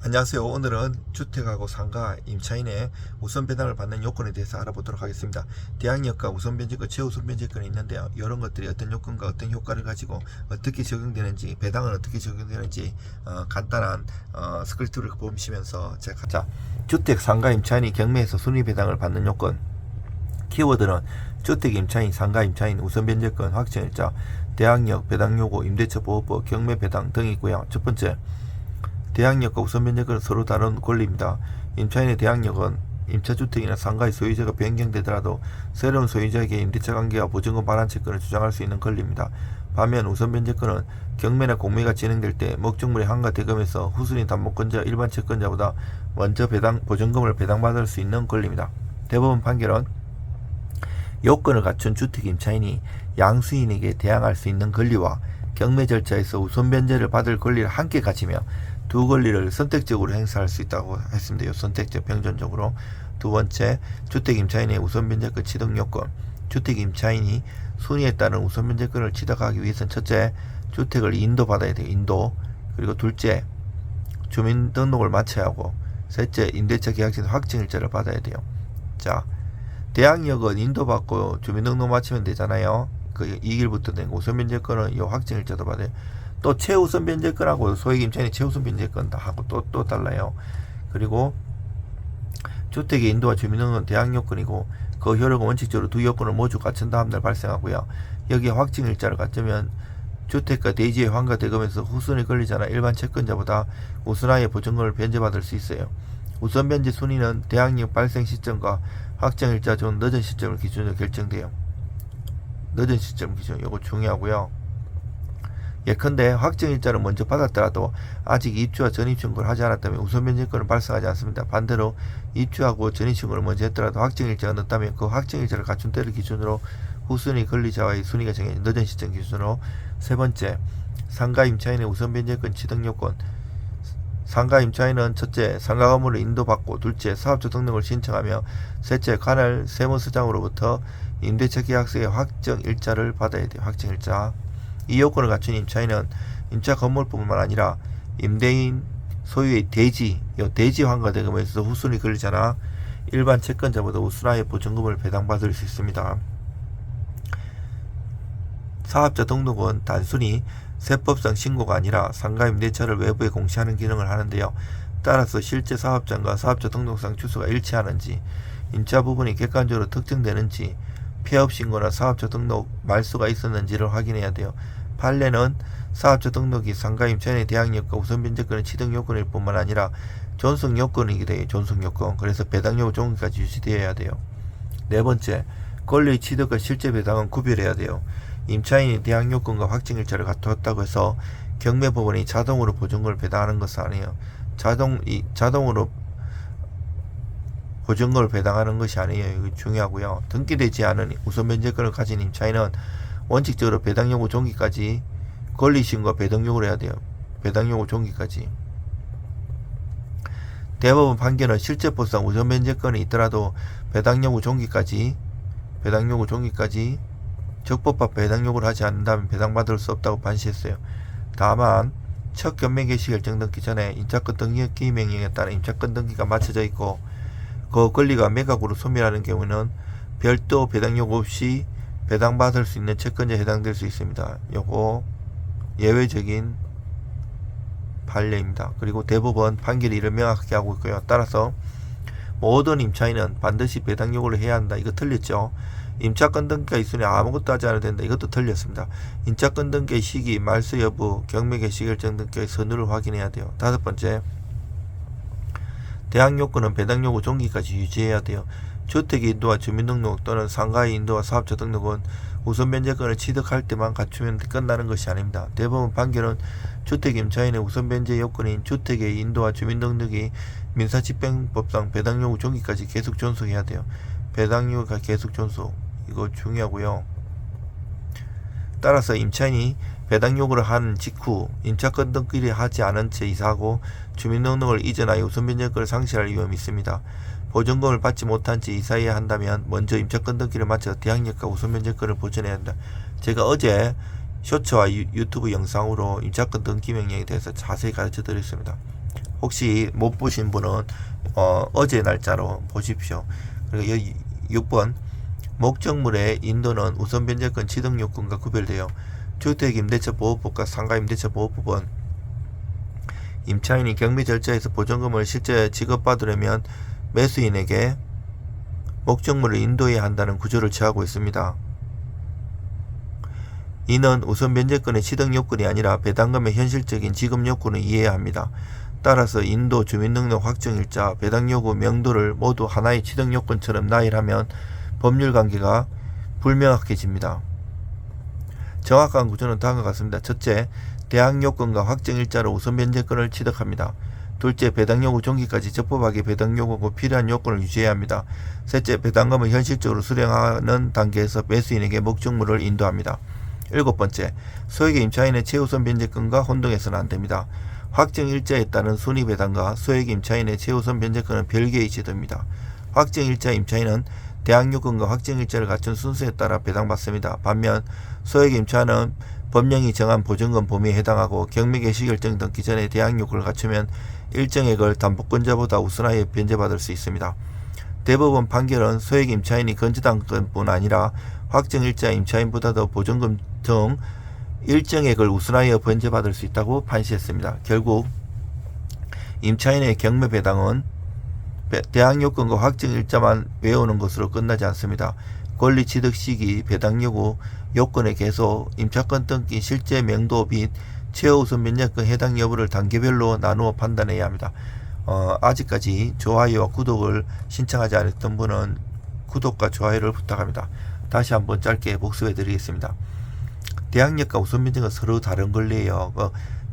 안녕하세요. 오늘은 주택하고 상가 임차인의 우선 배당을 받는 요건에 대해서 알아보도록 하겠습니다. 대항력과 우선 변제권, 최우선 변제권이 있는데요. 이런 것들이 어떤 요건과 어떤 효과를 가지고 어떻게 적용되는지, 배당은 어떻게 적용되는지 간단한 스크립트를 보시면서 제가 주택 상가 임차인이 경매에서 순위 배당을 받는 요건. 키워드는 주택 임차인, 상가 임차인, 우선 변제권, 확정일자, 대항력, 배당 요구, 임대차 보호법, 경매 배당 등이 있고요. 첫 번째, 대항력과 우선 변제권은 서로 다른 권리입니다. 임차인의 대항력은 임차주택이나 상가의 소유자가 변경되더라도 새로운 소유자에게 임대차 관계와 보증금 반환 채권을 주장할 수 있는 권리입니다. 반면 우선 변제권은 경매나 공매가 진행될 때 목적물의 한가 대금에서 후순위 담보권자 일반 채권자보다 먼저 보증금을 배당받을 수 있는 권리입니다. 대법원 판결은 요건을 갖춘 주택 임차인이 양수인에게 대항할 수 있는 권리와 경매 절차에서 우선 변제를 받을 권리를 함께 가지며 두 권리를 선택적으로 행사할 수 있다고 했습니다. 선택적 평전적으로. 두 번째, 주택 임차인의 우선 변제권 취득 요건. 주택 임차인이 순위에 따른 우선 변제권을 취득하기 위해서는 첫째, 주택을 인도받아야 돼요. 인도. 그리고 둘째, 주민등록을 마쳐야 하고, 셋째, 임대차 계약전 확정일자를 받아야 돼요. 자, 대항력은 인도받고 주민등록 마치면 되잖아요. 그 2일부터 된 우선 변제권은 이 확정일자도 받아요. 또 최우선 변제권하고 소액 임차인의 최우선 변제권 다 하고 또 달라요. 그리고 주택의 인도와 주민등록은 대항요건이고 그 효력은 원칙적으로 두 요건을 모두 갖춘 다음 날 발생하고요. 여기에 확정일자를 갖추면 주택과 대지의 환가 대금에서 후순위 권리자나 일반 채권자보다 우선하에 보증금을 변제받을 수 있어요. 우선 변제 순위는 대항력 발생 시점과 확정일자 중 늦은 시점을 기준으로 결정돼요. 늦은 시점 기준, 이거 중요하고요. 예컨대 확정일자를 먼저 받았더라도 아직 입주와 전입신고를 하지 않았다면 우선 변제권은 발생하지 않습니다. 반대로 입주하고 전입신고를 먼저 했더라도 확정일자가 늦다면 그 확정일자를 갖춘 때를 기준으로 후순위 권리자와의 순위가 정해진 늦은 시점 기준으로. 세 번째, 상가 임차인의 우선 변제권 취득 요건. 상가 임차인은 첫째, 상가 건물을 인도받고, 둘째, 사업자 등록을 신청하며, 셋째, 관할 세무서장으로부터 임대차 계약서의 확정일자를 받아야 돼요. 확정일자. 이 요건을 갖춘 임차인은 임차 건물뿐만 아니라 임대인 소유의 대지 환가 대금에서 후순위 권리자나 일반 채권자보다 우선하에 보증금을 배당받을 수 있습니다. 사업자 등록은 단순히 세법상 신고가 아니라 상가 임대차를 외부에 공시하는 기능을 하는데요. 따라서 실제 사업장과 사업자 등록상 주소가 일치하는지, 임차 부분이 객관적으로 특정되는지, 폐업 신고나 사업자 등록 말소가 있었는지를 확인해야 돼요. 판례는 사업자 등록이 상가 임차인의 대항력과 우선 변제권의 취득 요건일 뿐만 아니라 존속 요건이기도 해요. 존속 요건. 그래서 배당 요구 종기까지 유지되어야 돼요. 네 번째, 권리 취득과 실제 배당은 구별해야 돼요. 임차인이 대항 요건과 확정일자를 갖췄다고 해서 경매법원이 자동으로 보증금을 배당하는 것은 아니에요. 자동으로 보증금을 배당하는 것이 아니에요. 이거 중요하고요. 등기되지 않은 우선 변제권을 가진 임차인은 원칙적으로 배당 요구 종기까지 권리신고와 배당 요구를 해야 돼요. 배당 요구 종기까지. 대법원 판결은 실제법상 우선 변제권이 있더라도 배당 요구 종기까지 적법한 배당 요구를 하지 않는다면 배당받을 수 없다고 판시했어요. 다만 첫 경매 개시 결정 등기 전에 임차권 등기 명령에 따른 임차권 등기가 마쳐져 있고 그 권리가 매각으로 소멸하는 경우는 별도 배당 요구 없이 배당받을 수 있는 채권자에 해당될 수 있습니다. 요거 예외적인 판례입니다. 그리고 대법원 판결이 이를 명확하게 하고 있고요. 따라서 모든 임차인은 반드시 배당 요구를 해야 한다. 이거 틀렸죠. 임차권 등기가 있으니 아무것도 하지 않아도 된다. 이것도 틀렸습니다. 임차권 등기의 시기, 말소 여부, 경매 개시 결정 등기의 선율을 확인해야 돼요. 다섯 번째, 대항 요건은 배당 요구 종기까지 유지해야 돼요. 주택의 인도와 주민등록 또는 상가의 인도와 사업자 등록은 우선 변제권을 취득할 때만 갖추면 끝나는 것이 아닙니다. 대법원 판결은 주택 임차인의 우선 변제 요건인 주택의 인도와 주민등록이 민사집행법상 배당 요구 종기까지 계속 존속해야 돼요. 배당 요구가 계속 존속. 이거 중요하고요. 따라서 임차인이 배당 요구를 한 직후 임차권 등기를 하지 않은 채 이사하고 주민등록을 이전하여 우선 변제권을 상실할 위험이 있습니다. 보증금을 받지 못한 채 이사해야 한다면 먼저 임차권 등기를 마쳐 대항력과 우선 변제권을 보전해야 한다. 제가 어제 쇼츠와 유튜브 영상으로 임차권 등기 명령에 대해서 자세히 가르쳐 드렸습니다. 혹시 못 보신 분은 어제 날짜로 보십시오. 그리고 6번 목적물의 인도는 우선 변제권 취득 요건과 구별되어 주택임대차보호법과 상가임대차보호법은 임차인이 경매 절차에서 보증금을 실제 지급받으려면 매수인에게 목적물을 인도해야 한다는 구조를 취하고 있습니다. 이는 우선 변제권의 취득 요건이 아니라 배당금의 현실적인 지급 요건을 이해해야 합니다. 따라서 인도, 주민등록 확정일자, 배당요구, 명도를 모두 하나의 취득 요건처럼 나열하면 법률관계가 불명확해집니다. 정확한 구조는 다음과 같습니다. 첫째, 대항요건과 확정일자로 우선 변제권을 취득합니다. 둘째, 배당요구 종기까지 적법하게 배당요구고 필요한 요건을 유지해야 합니다. 셋째, 배당금을 현실적으로 수령하는 단계에서 매수인에게 목적물을 인도합니다. 7번째, 소액의 임차인의 최우선 변제권과 혼동해서는 안됩니다. 확정일자에 따른 순위배당과 소액의 임차인의 최우선 변제권은 별개의 제도입니다. 확정일자 임차인은 대항요건과 확정일자를 갖춘 순서에 따라 배당받습니다. 반면 소액의 임차인은 법령이 정한 보증금 범위에 해당하고 경매 개시 결정 등 기존의 대항요건을 갖추면 일정액을 담보권자보다 우선하여 변제받을 수 있습니다. 대법원 판결은 소액 임차인이 건재당권뿐 아니라 확정일자 임차인보다도 보증금 등 일정액을 우선하여 변제받을 수 있다고 판시했습니다. 결국 임차인의 경매 배당은 대항요건과 확정일자만 외우는 것으로 끝나지 않습니다. 권리 취득 시기, 배당요구, 요건의 개소, 임차권 등기, 실제 명도 및 최우선 변제권 해당 여부를 단계별로 나누어 판단해야 합니다. 아직까지 좋아요와 구독을 신청하지 않았던 분은 구독과 좋아요를 부탁합니다. 다시 한번 짧게 복습해 드리겠습니다. 대항력과 우선 변제가 서로 다른 권리예요.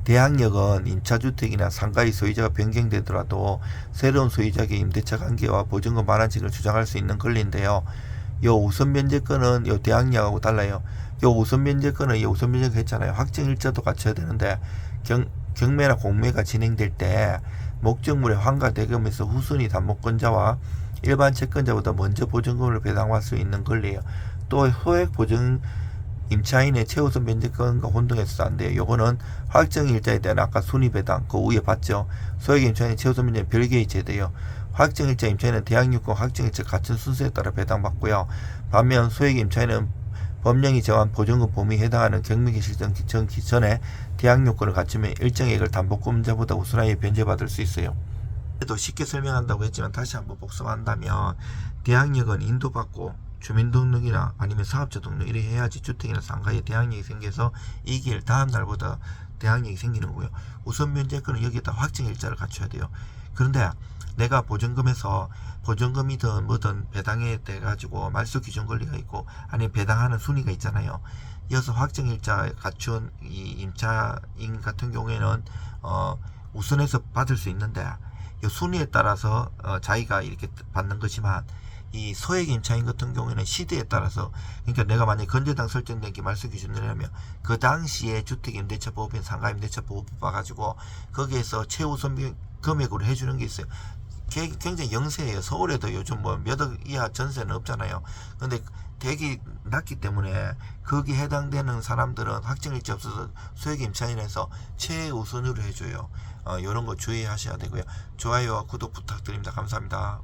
대항력은 임차주택이나 상가의 소유자가 변경되더라도 새로운 소유자에게 임대차 관계와 보증금 반환책을 주장할 수 있는 권리인데요. 요 우선 변제권은 요 대항력하고 달라요. 요 우선 변제권은 요 우선 변제가 했잖아요. 확정일자도 갖춰야 되는데 경매나 공매가 진행될 때 목적물의 환가 대금에서 후순위 담보권자와 일반 채권자보다 먼저 보증금을 배당할 수 있는 권리예요. 또 소액 보증 임차인의 최우선 변제권과 혼동해서도 안 돼요. 요거는 확정일자에 대한 아까 순위배당 그 위에 봤죠. 소액 임차인의 최우선 변제는 별개의 제도예요. 확정일자 임차인은 대항요건 확정일자 갖춘 순서에 따라 배당받고요. 반면 소액 임차인은 법령이 정한 보증금 범위에 해당하는 경매 개시 등 기존의 대항요건을 갖추면 일정액을 담보권자보다 우선하여 변제받을 수 있어요. 또 쉽게 설명한다고 했지만 다시 한번 복습한다면 대항력은 인도받고 주민등록이나 아니면 사업자 등록 이래 해야지 주택이나 상가에 대항력이 생겨서 이 길 다음 날보다 대항력이 생기는 거고요. 우선 변제권은 여기에다 확정일자를 갖춰야 돼요. 그런데 내가 보증금에서 보증금이든 뭐든 배당에 대 가지고 말소 기준 권리가 있고 아니면 배당하는 순위가 있잖아요. 이어서 확정일자 갖춘 이 임차인 같은 경우에는 우선해서 받을 수 있는데 이 순위에 따라서 자기가 이렇게 받는 거지만 이 소액 임차인 같은 경우에는 시대에 따라서 그러니까 내가 만약에 건재당 설정된 게 말소 기준이라면 그 당시에 주택임대차보호법인 상가임대차보호법 봐가지고 거기에서 최우선 금액으로 해주는 게 있어요. 굉장히 영세해요. 서울에도 요즘 뭐 몇 억 이하 전세는 없잖아요. 근데 대기 낮기 때문에 거기에 해당되는 사람들은 확정일자 없어서 소액 임차인에서 최우선으로 해줘요. 이런 거 주의하셔야 되고요. 좋아요와 구독 부탁드립니다. 감사합니다.